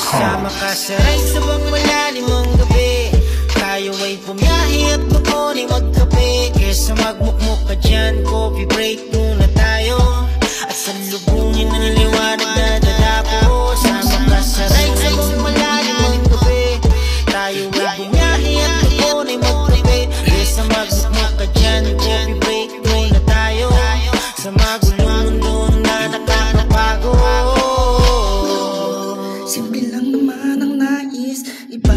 Sama ka sa ride sa bang malalim ang gabi. Tayo ay pumiyahe at doon ay magkape. Kesa magmukmuk ka dyan, coffee break muna tayo. At salubungin ang liwanag na dadako. Sama ka sa ride sa bang malalim ang gabi. Tayo ay pumiyahe at doon ay magkape. Kesa magmukmuk ka dyan, coffee break muna tayo. Sa magulong mundo na nakakapagod. Simple lang naman ang nais, iba